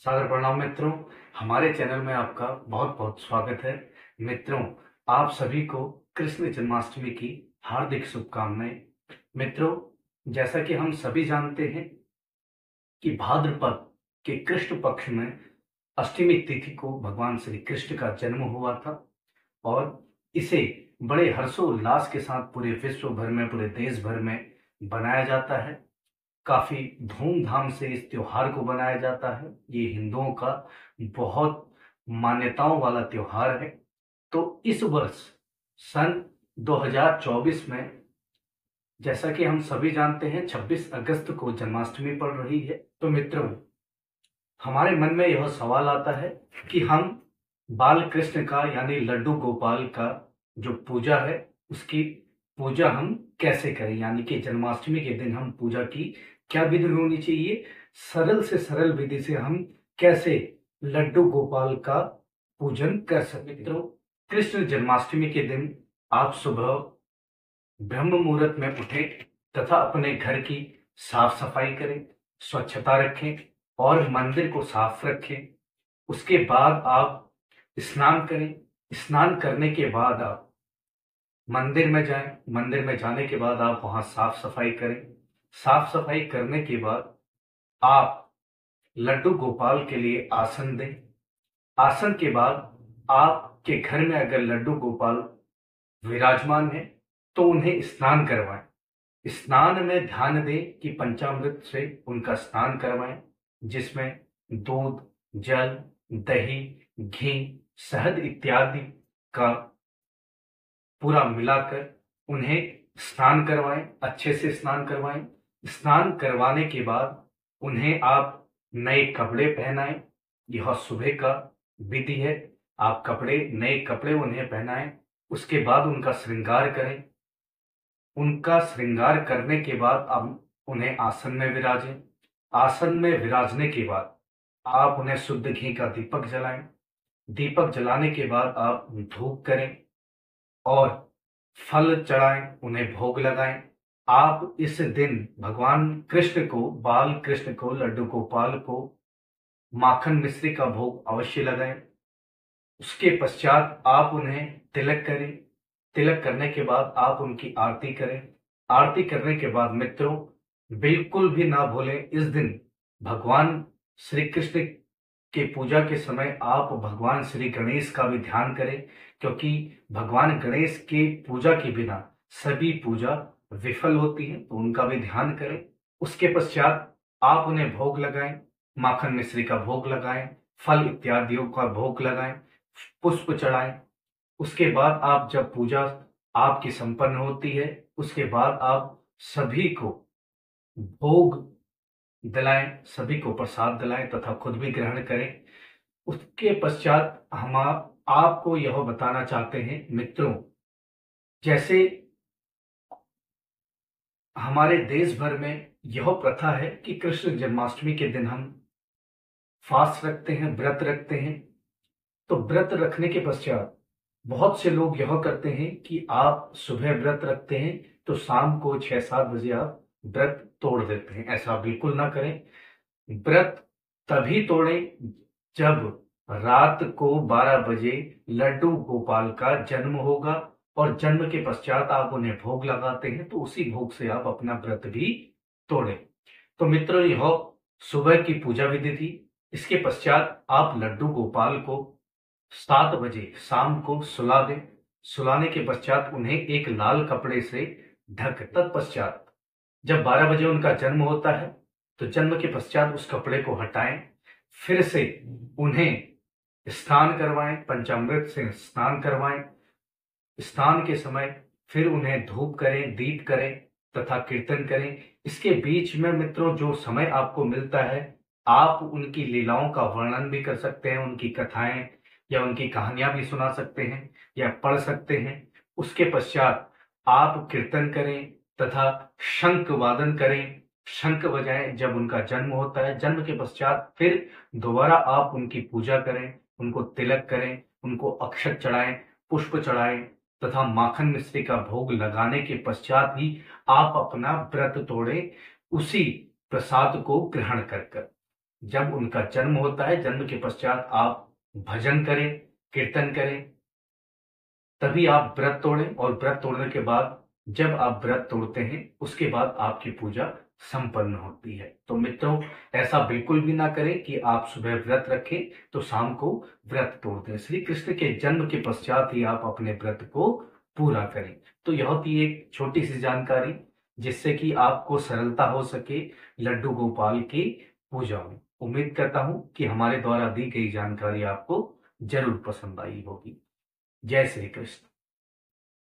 सादर प्रणाम मित्रों। हमारे चैनल में आपका बहुत बहुत स्वागत है। मित्रों, आप सभी को कृष्ण जन्माष्टमी की हार्दिक शुभकामनाएं। मित्रों, जैसा कि हम सभी जानते हैं कि भाद्रपद के कृष्ण पक्ष में अष्टमी तिथि को भगवान श्री कृष्ण का जन्म हुआ था और इसे बड़े हर्षोल्लास के साथ पूरे विश्व भर में, पूरे देश भर में बनाया जाता है। काफी धूमधाम से इस त्योहार को बनाया जाता है। ये हिंदुओं का बहुत मान्यताओं वाला त्योहार है। तो इस वर्ष सन 2024 में, जैसा कि हम सभी जानते हैं, 26 अगस्त को जन्माष्टमी पड़ रही है। तो मित्रों, हमारे मन में यह सवाल आता है कि हम बाल कृष्ण का यानी लड्डू गोपाल का जो पूजा है, उसकी पूजा हम कैसे करें, यानी कि जन्माष्टमी के दिन हम पूजा की क्या विधि होनी चाहिए, सरल से सरल विधि से हम कैसे लड्डू गोपाल का पूजन कर सकते। मित्रों, कृष्ण जन्माष्टमी के दिन आप सुबह ब्रह्म मुहूर्त में उठें तथा अपने घर की साफ सफाई करें, स्वच्छता रखें और मंदिर को साफ रखें। उसके बाद आप स्नान करें। स्नान करने के बाद आप मंदिर में जाएं। मंदिर में जाने के बाद आप वहां साफ सफाई करें। साफ सफाई करने के बाद आप लड्डू गोपाल के लिए आसन दें। आसन के बाद आपके घर में अगर लड्डू गोपाल विराजमान है तो उन्हें स्नान करवाएं। स्नान में ध्यान दें कि पंचामृत से उनका स्नान करवाएं, जिसमें दूध, जल, दही, घी, शहद इत्यादि का पूरा मिलाकर उन्हें स्नान करवाएं, अच्छे से स्नान करवाएं। स्नान करवाने के बाद उन्हें आप नए कपड़े पहनाएं। यह सुबह का विधि है। आप नए कपड़े उन्हें पहनाएं। उसके बाद उनका श्रृंगार करें। उनका श्रृंगार करने के बाद आप उन्हें आसन में विराजें। आसन में विराजने के बाद आप उन्हें शुद्ध घी का दीपक जलाएं। दीपक जलाने के बाद आप धूप करें और फल चढ़ाएं, उन्हें भोग लगाएं। आप इस दिन भगवान कृष्ण को, बाल कृष्ण को, लड्डू गोपाल को माखन मिश्री का भोग अवश्य लगाएं। उसके पश्चात आप उन्हें तिलक करें। तिलक करने के बाद आप उनकी आरती करें। आरती करने के बाद मित्रों, बिल्कुल भी ना भूलें, इस दिन भगवान श्री कृष्ण के पूजा के समय आप भगवान श्री गणेश का भी ध्यान करें, क्योंकि भगवान गणेश के पूजा के बिना सभी पूजा विफल होती है, तो उनका भी ध्यान करें। उसके पश्चात आप उन्हें भोग लगाएं, माखन मिश्री का भोग लगाएं, फल इत्यादियों का भोग लगाएं, पुष्प चढ़ाएं। उसके बाद आप जब पूजा आपकी संपन्न होती है, उसके बाद आप सभी को भोग दिलाएं, सभी को प्रसाद दिलाएं तथा खुद भी ग्रहण करें। उसके पश्चात हम आपको यह बताना चाहते हैं मित्रों, जैसे हमारे देश भर में यह प्रथा है कि कृष्ण जन्माष्टमी के दिन हम फास्ट रखते हैं, व्रत रखते हैं। तो व्रत रखने के पश्चात बहुत से लोग यह करते हैं कि आप सुबह व्रत रखते हैं तो शाम को 6-7 बजे आप व्रत तोड़ देते हैं। ऐसा बिल्कुल ना करें। व्रत तभी तोड़ें जब रात को 12 बजे लड्डू गोपाल का जन्म होगा और जन्म के पश्चात आप उन्हें भोग लगाते हैं, तो उसी भोग से आप अपना व्रत भी तोड़ें। तो मित्रों, यह सुबह की पूजा विधि थी। इसके पश्चात आप लड्डू गोपाल को 7 बजे शाम को सुला दें। सुलाने के पश्चात उन्हें एक लाल कपड़े से ढक, तत्पश्चात जब 12 बजे उनका जन्म होता है तो जन्म के पश्चात उस कपड़े को हटाएं। फिर से उन्हें स्नान करवाएं, पंचामृत से स्नान करवाएं। स्नान के समय फिर उन्हें धूप करें, दीप करें तथा कीर्तन करें। इसके बीच में मित्रों जो समय आपको मिलता है, आप उनकी लीलाओं का वर्णन भी कर सकते हैं, उनकी कथाएं या उनकी कहानियां भी सुना सकते हैं या पढ़ सकते हैं। उसके पश्चात आप कीर्तन करें तथा शंख वादन करें, शंख बजाएं जब उनका जन्म होता है। जन्म के पश्चात फिर दोबारा आप उनकी पूजा करें, उनको तिलक करें, उनको अक्षत चढ़ाएं, पुष्प चढ़ाएं तथा माखन मिश्री का भोग लगाने के पश्चात ही आप अपना व्रत तोड़ें, उसी प्रसाद को ग्रहण कर कर। जब उनका जन्म होता है, जन्म के पश्चात आप भजन करें, कीर्तन करें, तभी आप व्रत तोड़ें। और व्रत तोड़ने के बाद, जब आप व्रत तोड़ते हैं, उसके बाद आपकी पूजा संपन्न होती है। तो मित्रों, ऐसा बिल्कुल भी ना करें कि आप सुबह व्रत रखें तो शाम को व्रत तोड़ दें। श्री कृष्ण के जन्म के पश्चात ही आप अपने व्रत को पूरा करें। तो यह थी एक छोटी सी जानकारी, जिससे कि आपको सरलता हो सके लड्डू गोपाल की पूजा में। उम्मीद करता हूं कि हमारे द्वारा दी गई जानकारी आपको जरूर पसंद आई होगी। जय श्री कृष्ण।